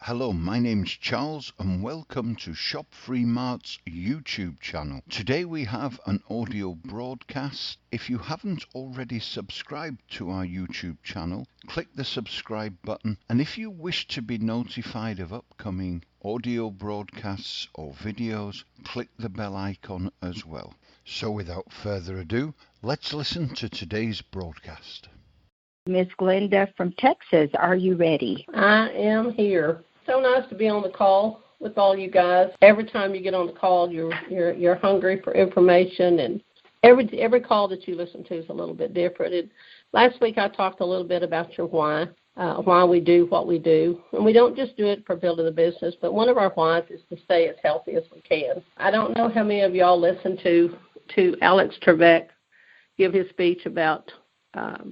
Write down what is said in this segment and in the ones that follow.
Hello, my name's Charles and welcome to Shop Free Mart's YouTube channel. Today we have an audio broadcast. If you haven't already subscribed to our YouTube channel, click the subscribe button, and if you wish to be notified of upcoming audio broadcasts or videos, click the bell icon as well. So without further ado, let's listen to today's broadcast. Miss Glenda from Texas, are you ready? I am here. So nice to be on the call with all you guys. Every time you get on the call, you're hungry for information, and every call that you listen to is a little bit different. And last week I talked a little bit about your why we do what we do, and we don't just do it for building the business, but one of our whys is to stay as healthy as we can. I don't know how many of y'all listened to Alex Trebek give his speech about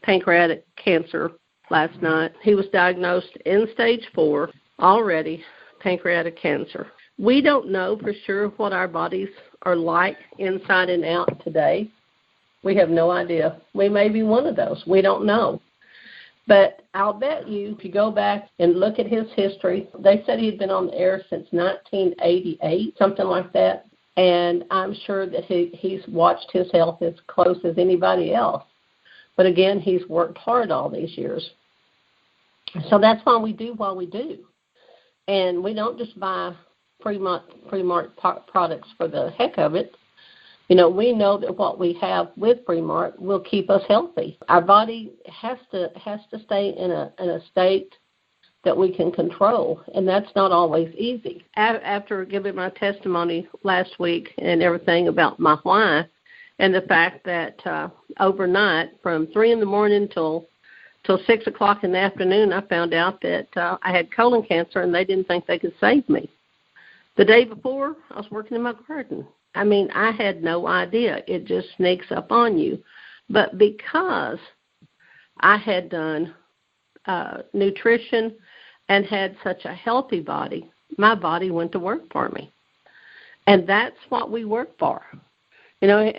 pancreatic cancer last night. He was diagnosed in stage 4 already, pancreatic cancer. We don't know for sure what our bodies are like inside and out today. We have no idea. We may be one of those. We don't know. But I'll bet you, if you go back and look at his history, they said he'd been on the air since 1988, something like that. And I'm sure that he's watched his health as close as anybody else. But again, he's worked hard all these years. So that's why we do what we do. And we don't just buy Free Mart products for the heck of it. You know, we know that what we have with Free Mart will keep us healthy. Our body has to stay in a state that we can control, and that's not always easy. After giving my testimony last week and everything about my why, and the fact that overnight from 3 in the morning till 6 o'clock in the afternoon, I found out that I had colon cancer, and they didn't think they could save me. The day before, I was working in my garden. I mean, I had no idea. It just sneaks up on you. But because I had done nutrition and had such a healthy body, my body went to work for me. And that's what we work for. You know,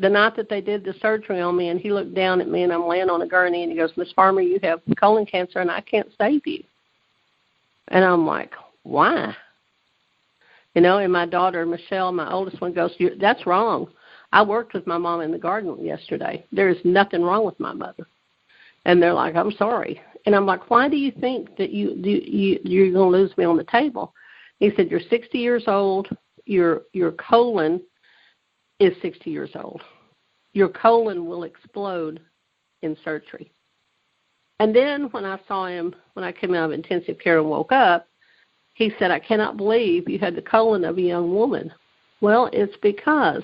the night that they did the surgery on me, and he looked down at me, and I'm laying on a gurney, and he goes, "Miss Farmer, you have colon cancer, and I can't save you." And I'm like, why? You know, and my daughter, Michelle, my oldest one, goes, "That's wrong. I worked with my mom in the garden yesterday. There is nothing wrong with my mother." And they're like, "I'm sorry." And I'm like, "Why do you think that you're going to lose me on the table?" He said, "You're 60 years old. Your colon is 60 years old. Your colon will explode in surgery." And then when I saw him, when I came out of intensive care and woke up, he said, "I cannot believe you had the colon of a young woman." Well, it's because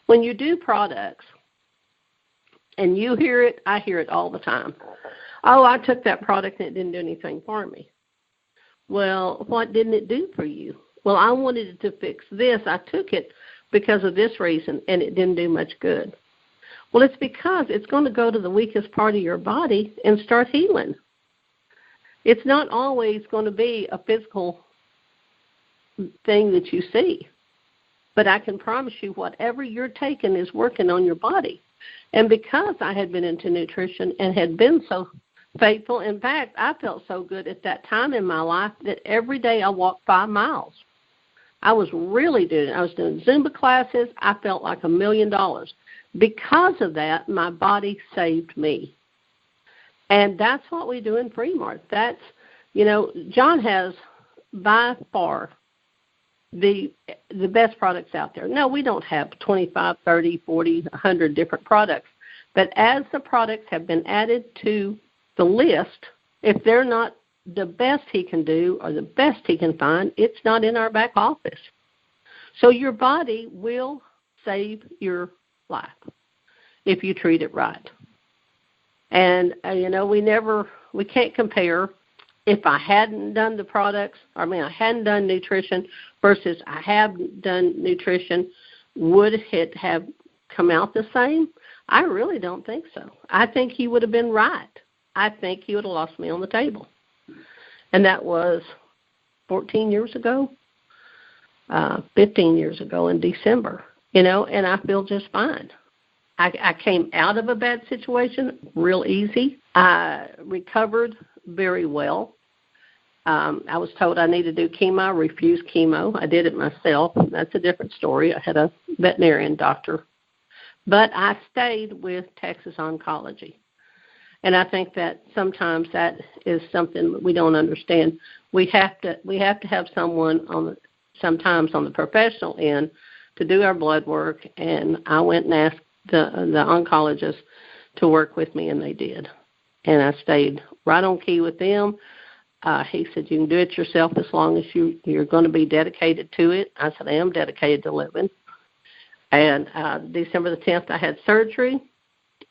when you do products, and you hear it, I hear it all the time. "Oh, I took that product and it didn't do anything for me." Well, what didn't it do for you? "Well, I wanted it to fix this. I took it because of this reason, and it didn't do much good." Well, it's because it's going to go to the weakest part of your body and start healing. It's not always going to be a physical thing that you see. But I can promise you whatever you're taking is working on your body. And because I had been into nutrition and had been so faithful, in fact, I felt so good at that time in my life that every day I walked 5 miles. I was doing Zumba classes. I felt like $1 million. Because of that, my body saved me. And that's what we do in Free Mart. That's, you know, John has by far the best products out there. No, we don't have 25, 30, 40, 100 different products. But as the products have been added to the list, if they're not the best he can do or the best he can find, it's not in our back office. So your body will save your life if you treat it right. And, you know, we can't compare if I hadn't done the products, I hadn't done nutrition versus I have done nutrition, would it have come out the same? I really don't think so. I think he would have been right. I think he would have lost me on the table. And that was 14 years ago, 15 years ago in December, you know, and I feel just fine. I came out of a bad situation real easy. I recovered very well. I was told I needed to do chemo. I refused chemo. I did it myself. That's a different story. I had a veterinarian doctor. But I stayed with Texas Oncology. And I think that sometimes that is something we don't understand. We have to have someone sometimes on the professional end to do our blood work. And I went and asked the oncologist to work with me, and they did. And I stayed right on key with them. He said, you can do it yourself as long as you're going to be dedicated to it. I said, I am dedicated to living. And December the 10th, I had surgery.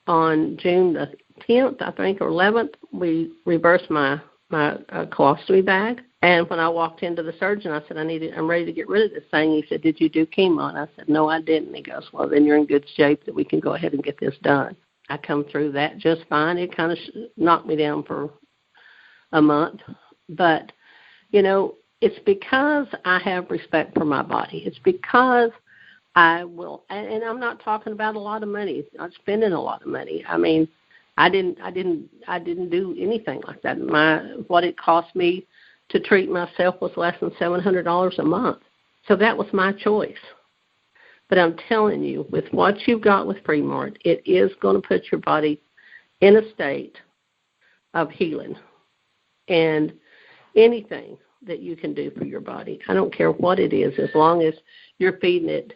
On June the 10th, I think, or 11th, we reversed my colostomy bag. And when I walked into the surgeon, I said, I'm ready to get rid of this thing. He said, did you do chemo? And I said, no, I didn't. He goes, well, then you're in good shape that we can go ahead and get this done. I come through that just fine. It kind of knocked me down for a month. But, it's because I have respect for my body. It's because I will, and I'm not talking about a lot of money. I'm spending a lot of money. I mean, I didn't do anything like that. What it cost me to treat myself was less than $700 a month. So that was my choice. But I'm telling you, with what you've got with Free Mart, it is going to put your body in a state of healing. And anything that you can do for your body, I don't care what it is, as long as you're feeding it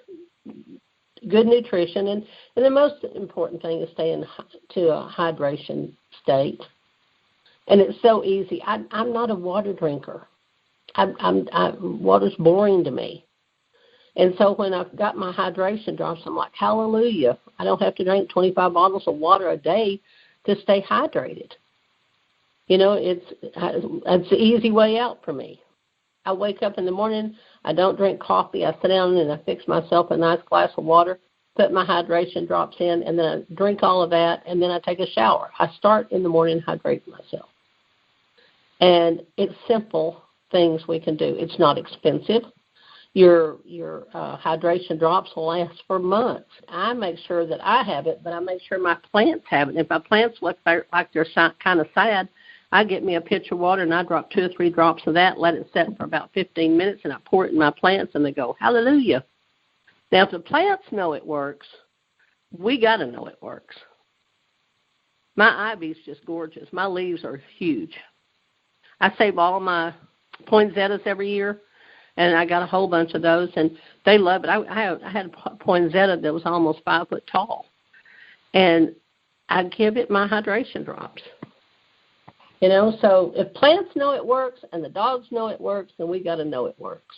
good nutrition. And the most important thing is staying to a hydration state. And it's so easy. I'm not a water drinker. Water's boring to me. And so when I've got my hydration drops, I'm like, hallelujah. I don't have to drink 25 bottles of water a day to stay hydrated. It's the easy way out for me. I wake up in the morning, I don't drink coffee, I sit down and I fix myself a nice glass of water, put my hydration drops in, and then I drink all of that, and then I take a shower. I start in the morning hydrating myself. And it's simple things we can do. It's not expensive. Your hydration drops will last for months. I make sure that I have it, but I make sure my plants have it. If my plants look like they're kind of sad, I get me a pitcher of water, and I drop 2 or 3 drops of that, let it set for about 15 minutes, and I pour it in my plants, and they go, hallelujah. Now, if the plants know it works, we got to know it works. My ivy's just gorgeous. My leaves are huge. I save all my poinsettias every year, and I got a whole bunch of those, and they love it. I had a poinsettia that was almost 5 foot tall, and I give it my hydration drops. So if plants know it works and the dogs know it works, then we got to know it works.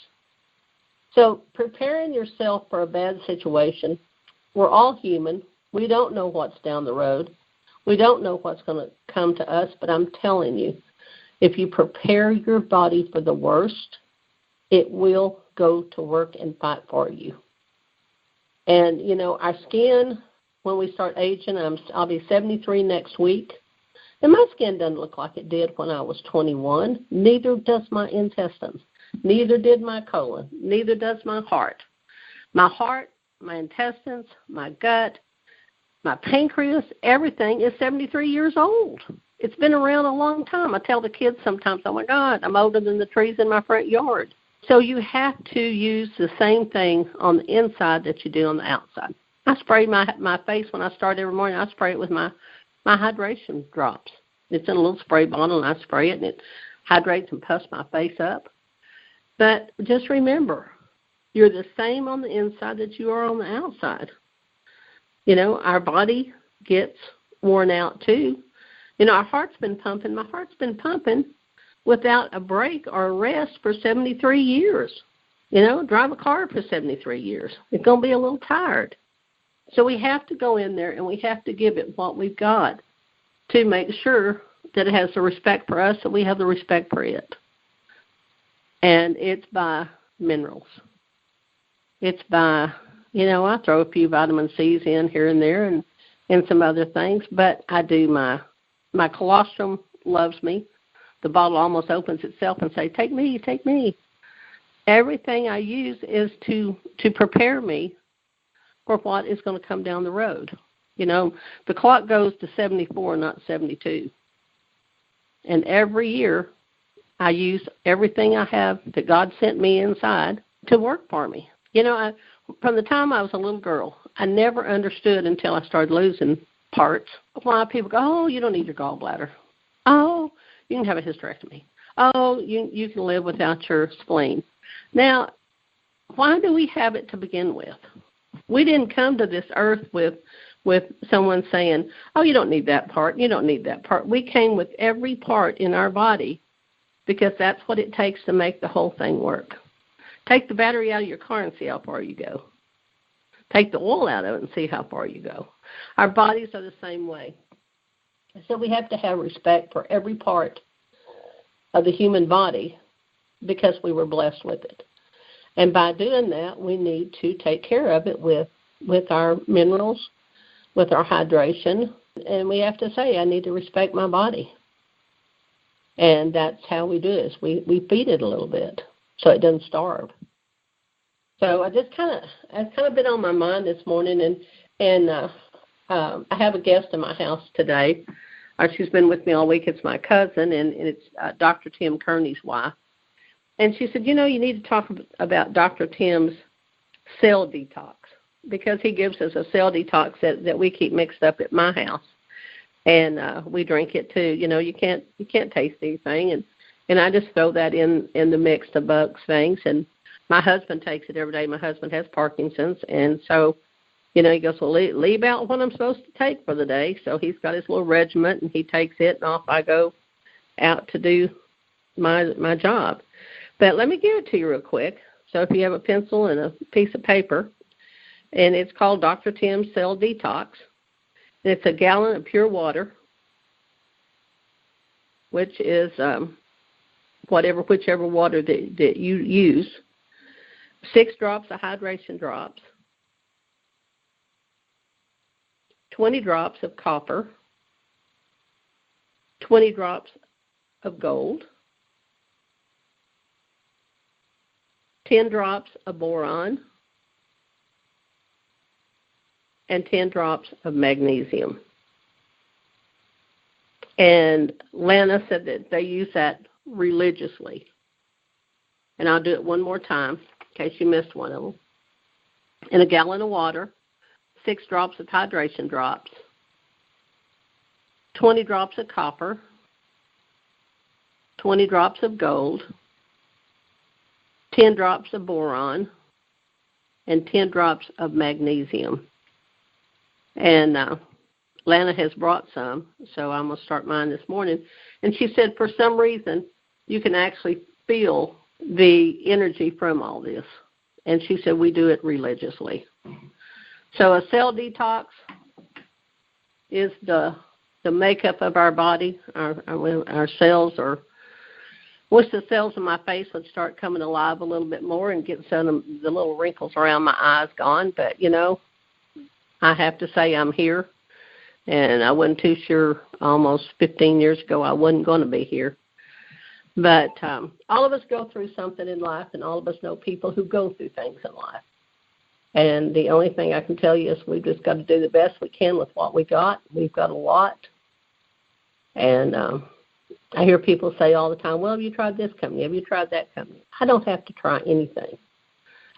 So preparing yourself for a bad situation, we're all human. We don't know what's down the road. We don't know what's going to come to us, but I'm telling you, if you prepare your body for the worst, it will go to work and fight for you. And, our skin, when we start aging, I'll be 73 next week. And my skin doesn't look like it did when I was 21. Neither does my intestines. Neither did my colon. Neither does my heart. My heart, my intestines, my gut, my pancreas, everything is 73 years old. It's been around a long time. I tell the kids sometimes, oh, my God, I'm older than the trees in my front yard. So you have to use the same thing on the inside that you do on the outside. I spray my face when I start every morning. I spray it with my hydration drops. It's in a little spray bottle, and I spray it, and it hydrates and puffs my face up. But just remember, you're the same on the inside that you are on the outside. Our body gets worn out too. Our heart's been pumping. My heart's been pumping without a break or a rest for 73 years. Drive a car for 73 years. It's going to be a little tired. So we have to go in there and we have to give it what we've got to make sure that it has the respect for us and we have the respect for it. And it's by minerals. It's by, I throw a few vitamin C's in here and there and some other things, but I do my colostrum loves me. The bottle almost opens itself and say, take me, take me. Everything I use is to prepare me for what is going to come down the road. The clock goes to 74, not 72. And every year I use everything I have that God sent me inside to work for me. You know, from the time I was a little girl, I never understood until I started losing parts why people go, oh, you don't need your gallbladder. Oh, you can have a hysterectomy. Oh, you can live without your spleen. Now, why do we have it to begin with? We didn't come to this earth with someone saying, oh, you don't need that part, you don't need that part. We came with every part in our body because that's what it takes to make the whole thing work. Take the battery out of your car and see how far you go. Take the oil out of it and see how far you go. Our bodies are the same way. So we have to have respect for every part of the human body because we were blessed with it. And by doing that, we need to take care of it with our minerals, with our hydration. And we have to say, I need to respect my body. And that's how we do this. We feed it a little bit so it doesn't starve. So it's kind of been on my mind this morning, and I have a guest in my house today. She's been with me all week. It's my cousin, and it's Dr. Tim Kearney's wife. And she said, you know, you need to talk about Dr. Tim's cell detox because he gives us a cell detox that we keep mixed up at my house, and we drink it too. You know, you can't taste anything, and I just throw that in the mix to bugs things. And my husband takes it every day. My husband has Parkinson's, and so, you know, he goes, well, leave out what I'm supposed to take for the day. So he's got his little regiment, and he takes it, and off I go out to do my job. But let me give it to you real quick. So if you have a pencil and a piece of paper, and it's called Dr. Tim's Cell Detox, and it's a gallon of pure water, which is whichever water that you use, 6 drops of hydration drops, 20 drops of copper, 20 drops of gold, 10 drops of boron, and 10 drops of magnesium. And Lana said that they use that religiously. And I'll do it one more time in case you missed one of them. In a gallon of water, 6 drops of hydration drops, 20 drops of copper, 20 drops of gold, 10 drops of boron, and 10 drops of magnesium. And Lana has brought some, so I'm going to start mine this morning. And she said for some reason you can actually feel the energy from all this. And she said we do it religiously. So a cell detox is the makeup of our body. Our cells are, wish the cells in my face would start coming alive a little bit more and get some of the little wrinkles around my eyes gone. But, you know, I have to say I'm here. And I wasn't too sure almost 15 years ago I wasn't going to be here. But all of us go through something in life, and all of us know people who go through things in life. And the only thing I can tell you is we've just got to do the best we can with what we got. We've got a lot. And I hear people say all the time, well, have you tried this company? Have you tried that company? I don't have to try anything.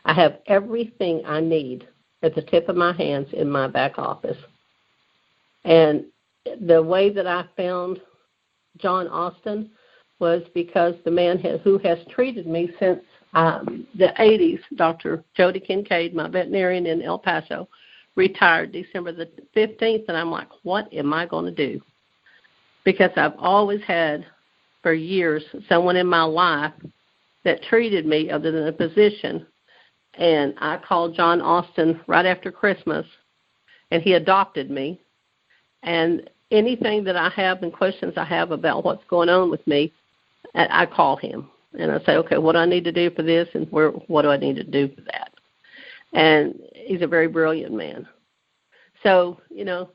I have everything I need at the tip of my hands in my back office. And the way that I found John Austin was because the man who has treated me since the 80s, Dr. Jody Kincaid, my veterinarian in El Paso, retired December the 15th, and I'm like, what am I going to do? Because I've always had, for years, someone in my life that treated me other than a physician, and I called John Austin right after Christmas, and he adopted me, and anything that I have and questions I have about what's going on with me, I call him. And I say, okay, what do I need to do for this, and what do I need to do for that? And he's a very brilliant man. So, you know,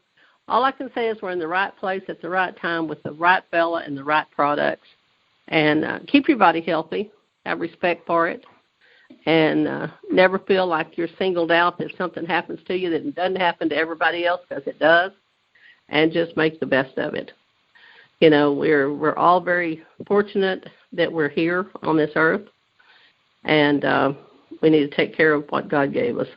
all I can say is we're in the right place at the right time with the right fella and the right products. And keep your body healthy. Have respect for it. And never feel like you're singled out if something happens to you that doesn't happen to everybody else, because it does. And just make the best of it. You know, we're all very fortunate that we're here on this earth, and we need to take care of what God gave us.